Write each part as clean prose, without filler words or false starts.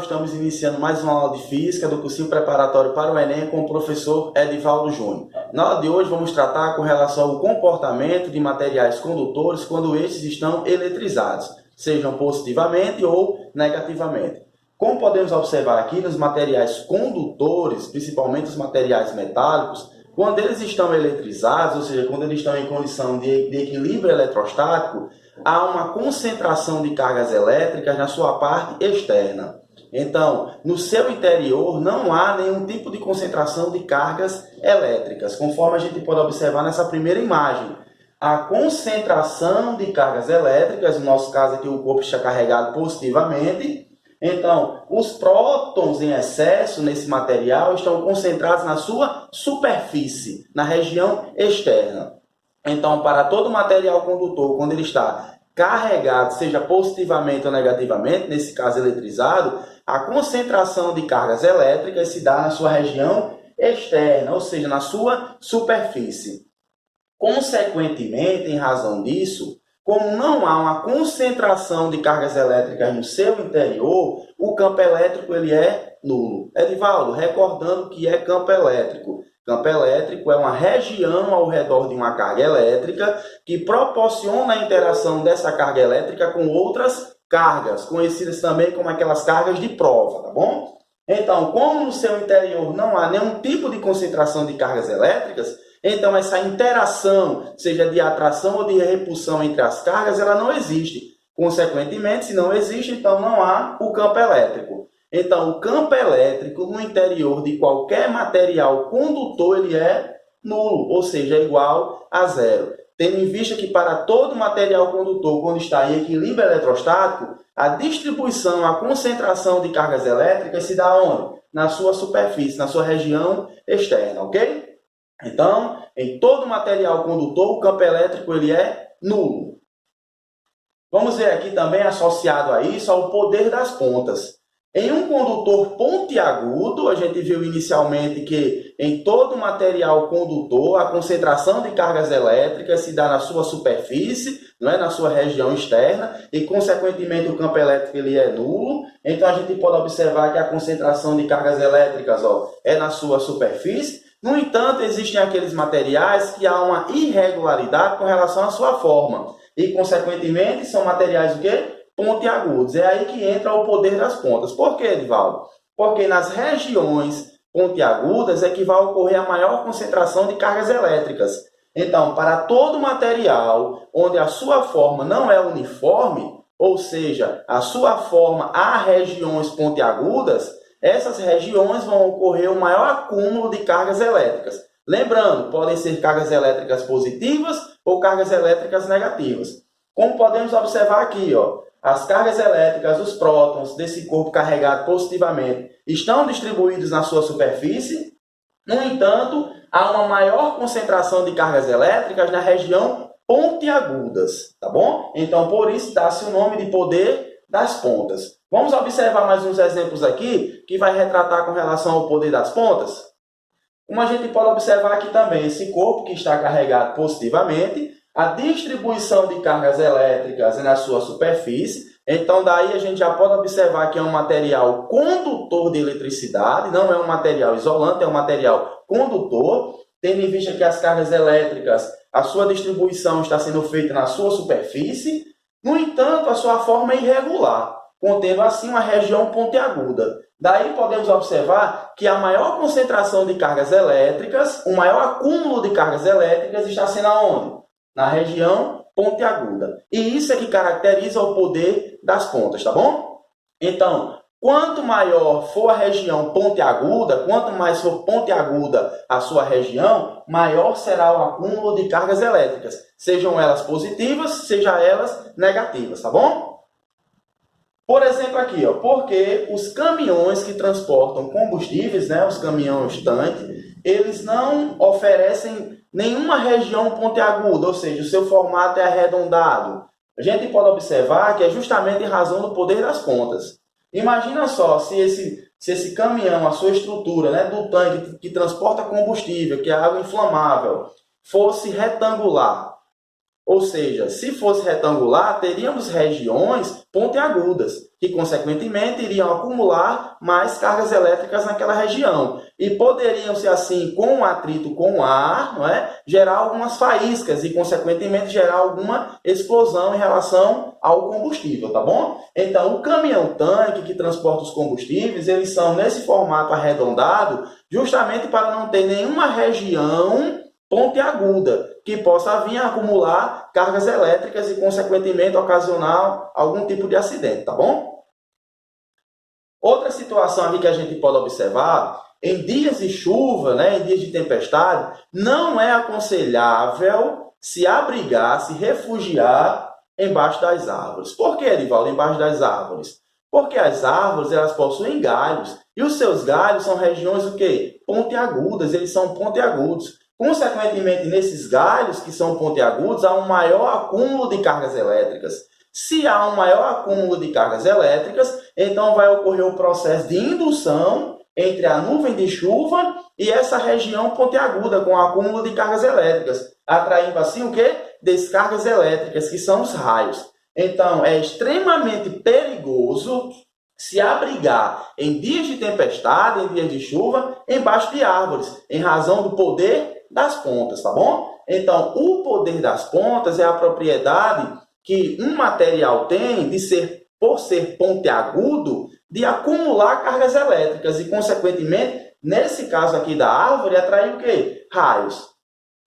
estamos iniciando mais uma aula de Física do cursinho preparatório para o Enem com o professor Edivaldo Júnior. Na aula de hoje vamos tratar com relação ao comportamento de materiais condutores quando estes estão eletrizados, sejam positivamente ou negativamente. Como podemos observar aqui nos materiais condutores, principalmente os materiais metálicos, quando eles estão eletrizados, ou seja, quando eles estão em condição de equilíbrio eletrostático, há uma concentração de cargas elétricas na sua parte externa. Então, no seu interior não há nenhum tipo de concentração de cargas elétricas, conforme a gente pode observar nessa primeira imagem. A concentração de cargas elétricas, no nosso caso aqui o corpo está carregado positivamente, então os prótons em excesso nesse material estão concentrados na sua superfície, na região externa. Então, para todo material condutor, quando ele está carregado, seja positivamente ou negativamente, nesse caso eletrizado, a concentração de cargas elétricas se dá na sua região externa, ou seja, na sua superfície. Consequentemente, em razão disso, como não há uma concentração de cargas elétricas no seu interior, o campo elétrico ele é nulo. Edivaldo, recordando que é campo elétrico. Campo elétrico é uma região ao redor de uma carga elétrica que proporciona a interação dessa carga elétrica com outras cargas, conhecidas também como aquelas cargas de prova, tá bom? Então, como no seu interior não há nenhum tipo de concentração de cargas elétricas, então essa interação, seja de atração ou de repulsão entre as cargas, ela não existe. Consequentemente, se não existe, então não há o campo elétrico. Então, o campo elétrico no interior de qualquer material condutor ele é nulo, ou seja, é igual a zero. Tendo em vista que para todo material condutor, quando está em equilíbrio eletrostático, a distribuição, a concentração de cargas elétricas se dá onde? Na sua superfície, na sua região externa, ok? Então, em todo material condutor, o campo elétrico ele é nulo. Vamos ver aqui também, associado a isso, ao poder das pontas. Em um condutor pontiagudo, a gente viu inicialmente que em todo material condutor, a concentração de cargas elétricas se dá na sua superfície, não é? Na sua região externa, e consequentemente o campo elétrico ele é nulo. Então a gente pode observar que a concentração de cargas elétricas é na sua superfície. No entanto, existem aqueles materiais que há uma irregularidade com relação à sua forma. E, consequentemente, são materiais o quê? Pontiagudos. É aí que entra o poder das pontas. Por quê, Edivaldo? Porque nas regiões pontiagudas é que vai ocorrer a maior concentração de cargas elétricas. Então, para todo material onde a sua forma não é uniforme, ou seja, a sua forma há regiões pontiagudas, essas regiões vão ocorrer o maior acúmulo de cargas elétricas. Lembrando, podem ser cargas elétricas positivas ou cargas elétricas negativas. Como podemos observar aqui, as cargas elétricas, os prótons desse corpo carregado positivamente estão distribuídos na sua superfície. No entanto, há uma maior concentração de cargas elétricas na região pontiagudas, tá bom? Então, por isso, dá-se o nome de poder das pontas. Vamos observar mais uns exemplos aqui que vai retratar com relação ao poder das pontas. Como a gente pode observar aqui também, esse corpo que está carregado positivamente, a distribuição de cargas elétricas na sua superfície. Então, daí a gente já pode observar que é um material condutor de eletricidade, não é um material isolante, é um material condutor, tendo em vista que as cargas elétricas, a sua distribuição está sendo feita na sua superfície. No entanto, a sua forma é irregular, contendo assim uma região pontiaguda. Daí podemos observar que a maior concentração de cargas elétricas, o maior acúmulo de cargas elétricas está sendo aonde? Na região pontiaguda. E isso é que caracteriza o poder das pontas, tá bom? Então, quanto maior for a região pontiaguda, quanto mais for pontiaguda a sua região, maior será o acúmulo de cargas elétricas, sejam elas positivas, sejam elas negativas, tá bom? Por exemplo aqui, porque os caminhões que transportam combustíveis, os caminhões tanque, eles não oferecem nenhuma região pontiaguda, ou seja, o seu formato é arredondado. A gente pode observar que é justamente em razão do poder das pontas. Imagina só, se esse caminhão, a sua estrutura do tanque que transporta combustível, que é água inflamável, fosse retangular. Ou seja, se fosse retangular, teríamos regiões pontiagudas, que, consequentemente, iriam acumular mais cargas elétricas naquela região. E poderiam-se, assim, com o atrito com o ar, não é? Gerar algumas faíscas e, consequentemente, gerar alguma explosão em relação ao combustível, tá bom? Então, o caminhão-tanque que transporta os combustíveis, eles são nesse formato arredondado, justamente para não ter nenhuma região pontiaguda que possa vir a acumular cargas elétricas e, consequentemente, ocasionar algum tipo de acidente, tá bom? Outra situação aqui que a gente pode observar, em dias de chuva, né, em dias de tempestade, não é aconselhável se abrigar, se refugiar embaixo das árvores. Por que, Edivaldo, embaixo das árvores? Porque as árvores, elas possuem galhos, e os seus galhos são regiões o quê? Pontiagudas, eles são pontiagudos. Consequentemente, nesses galhos que são pontiagudos, há um maior acúmulo de cargas elétricas. Se há um maior acúmulo de cargas elétricas, então vai ocorrer o processo de indução entre a nuvem de chuva e essa região pontiaguda com acúmulo de cargas elétricas, atraindo assim o quê? Descargas elétricas, que são os raios. Então, é extremamente perigoso se abrigar em dias de tempestade, em dias de chuva, embaixo de árvores, em razão do poder das pontas, tá bom? Então, o poder das pontas é a propriedade que um material tem de ser, por ser pontiagudo, de acumular cargas elétricas e, consequentemente, nesse caso aqui da árvore, atrair o quê? Raios.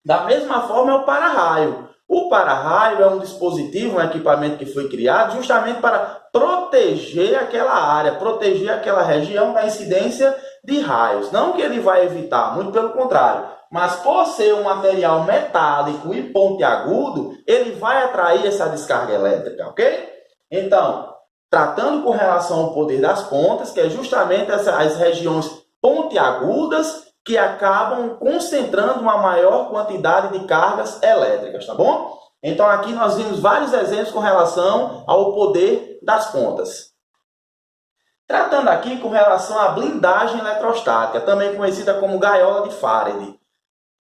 Da mesma forma, é o para-raio. O para-raio é um dispositivo, um equipamento que foi criado justamente para proteger aquela área, proteger aquela região da incidência de raios. Não que ele vai evitar, muito pelo contrário. Mas por ser um material metálico e pontiagudo, ele vai atrair essa descarga elétrica, ok? Então, tratando com relação ao poder das pontas, que é justamente as regiões pontiagudas que acabam concentrando uma maior quantidade de cargas elétricas, tá bom? Então, aqui nós vimos vários exemplos com relação ao poder das pontas. Tratando aqui com relação à blindagem eletrostática, também conhecida como gaiola de Faraday.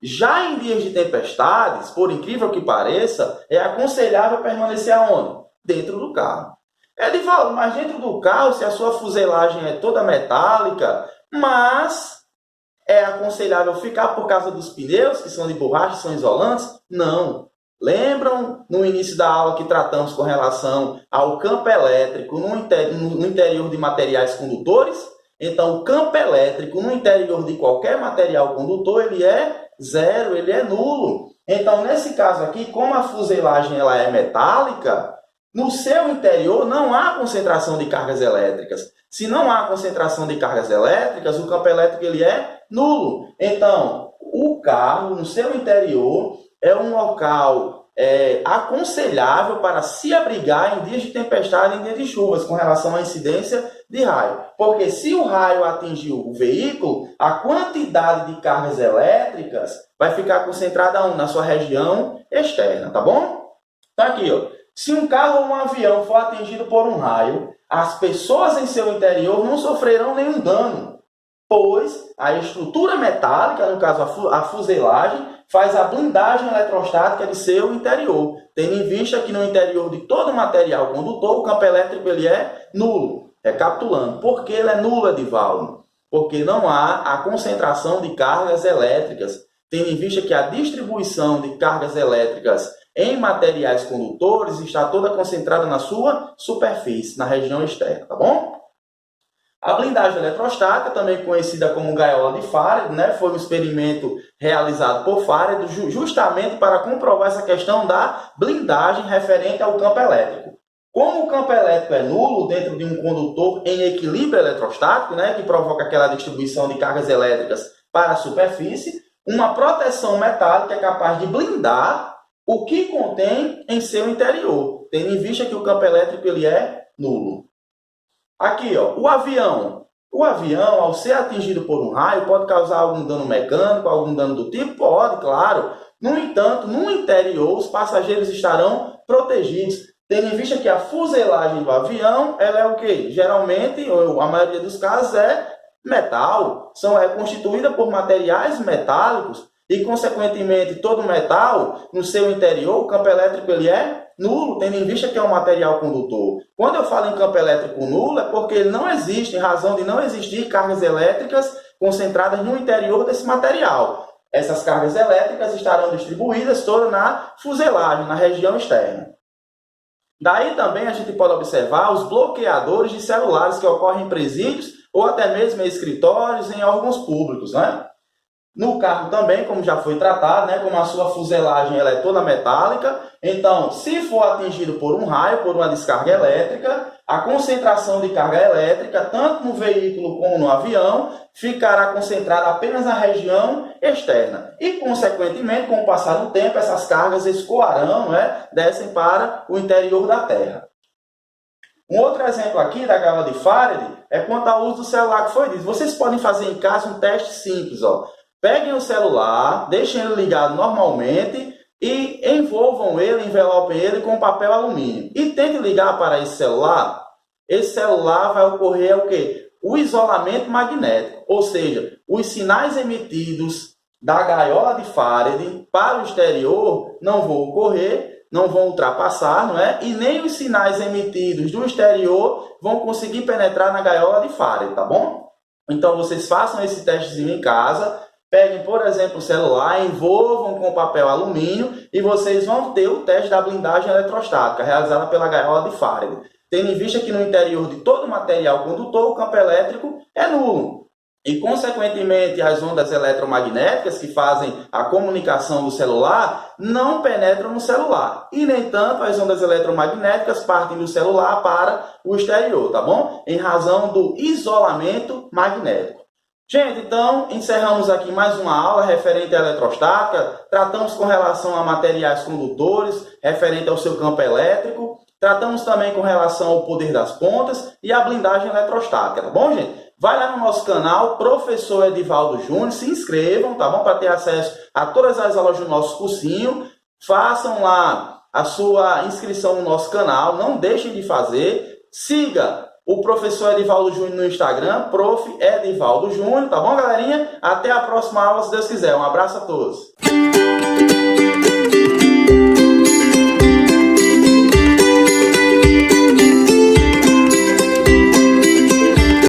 Já em dias de tempestades, por incrível que pareça, é aconselhável permanecer aonde? Dentro do carro. Edivaldo, mas dentro do carro, se a sua fuselagem é toda metálica, mas é aconselhável ficar por causa dos pneus, que são de borracha, são isolantes? Não. Lembram no início da aula que tratamos com relação ao campo elétrico no interior de materiais condutores? Então, o campo elétrico no interior de qualquer material condutor, ele é zero, ele é nulo. Então, nesse caso aqui, como a fuselagem ela é metálica, no seu interior não há concentração de cargas elétricas. Se não há concentração de cargas elétricas, o campo elétrico ele é nulo. Então, o carro, no seu interior, é um local aconselhável para se abrigar em dias de tempestade e em dias de chuvas, com relação à incidência de raio. Porque se o raio atingiu o veículo, a quantidade de cargas elétricas vai ficar concentrada na sua região externa, tá bom? Então aqui, ó, se um carro ou um avião for atingido por um raio, as pessoas em seu interior não sofrerão nenhum dano, pois a estrutura metálica, no caso a fuselagem, faz a blindagem eletrostática de seu interior, tendo em vista que no interior de todo material condutor, o campo elétrico ele é nulo. Recapitulando, por que ele é nulo, Edivaldo? Porque não há a concentração de cargas elétricas, tendo em vista que a distribuição de cargas elétricas em materiais condutores está toda concentrada na sua superfície, na região externa, tá bom? A blindagem eletrostática, também conhecida como gaiola de Faraday, né, foi um experimento realizado por Faraday justamente para comprovar essa questão da blindagem referente ao campo elétrico. Como o campo elétrico é nulo dentro de um condutor em equilíbrio eletrostático, né, que provoca aquela distribuição de cargas elétricas para a superfície, uma proteção metálica é capaz de blindar o que contém em seu interior, tendo em vista que o campo elétrico ele é nulo. Aqui, ó, o avião. O avião, ao ser atingido por um raio, pode causar algum dano mecânico, algum dano do tipo? Pode, claro. No entanto, no interior, os passageiros estarão protegidos, tendo em vista que a fuselagem do avião, ela é o quê? Geralmente, ou a maioria dos casos, é metal. É constituída por materiais metálicos, e, consequentemente, todo metal no seu interior, o campo elétrico ele é nulo, tendo em vista que é um material condutor. Quando eu falo em campo elétrico nulo, é porque ele não existe, em razão de não existir cargas elétricas concentradas no interior desse material. Essas cargas elétricas estarão distribuídas todas na fuselagem, na região externa. Daí também a gente pode observar os bloqueadores de celulares que ocorrem em presídios ou até mesmo em escritórios, em órgãos públicos, né? No carro também, como já foi tratado, né, como a sua fuselagem ela é toda metálica, então, se for atingido por um raio, por uma descarga elétrica, a concentração de carga elétrica, tanto no veículo como no avião, ficará concentrada apenas na região externa. E, consequentemente, com o passar do tempo, essas cargas escoarão, né, descem para o interior da Terra. Um outro exemplo aqui da gaiola de Faraday é quanto ao uso do celular que foi dito. Vocês podem fazer em casa um teste simples, ó. Peguem o celular, deixem ele ligado normalmente e envolvam ele, envelopem ele com papel alumínio. E tentem ligar para esse celular. Esse celular vai ocorrer o quê? O isolamento magnético, ou seja, os sinais emitidos da gaiola de Faraday para o exterior não vão ocorrer, não vão ultrapassar, não é? E nem os sinais emitidos do exterior vão conseguir penetrar na gaiola de Faraday, tá bom? Então vocês façam esse testezinho em casa. Peguem, por exemplo, o celular, envolvam com papel alumínio e vocês vão ter o teste da blindagem eletrostática, realizada pela gaiola de Faraday. Tendo em vista que no interior de todo material condutor, o campo elétrico é nulo. E, consequentemente, as ondas eletromagnéticas que fazem a comunicação do celular não penetram no celular. E, nem tanto, as ondas eletromagnéticas partem do celular para o exterior, tá bom? Em razão do isolamento magnético. Gente, então, encerramos aqui mais uma aula referente à eletrostática. Tratamos com relação a materiais condutores, referente ao seu campo elétrico. Tratamos também com relação ao poder das pontas e a blindagem eletrostática, tá bom, gente? Vai lá no nosso canal, Professor Edivaldo Júnior, se inscrevam, tá bom? Para ter acesso a todas as aulas do nosso cursinho. Façam lá a sua inscrição no nosso canal, não deixem de fazer. Siga o professor Edivaldo Júnior no Instagram, Prof. Edivaldo Júnior, tá bom, galerinha? Até a próxima aula, se Deus quiser. Um abraço a todos.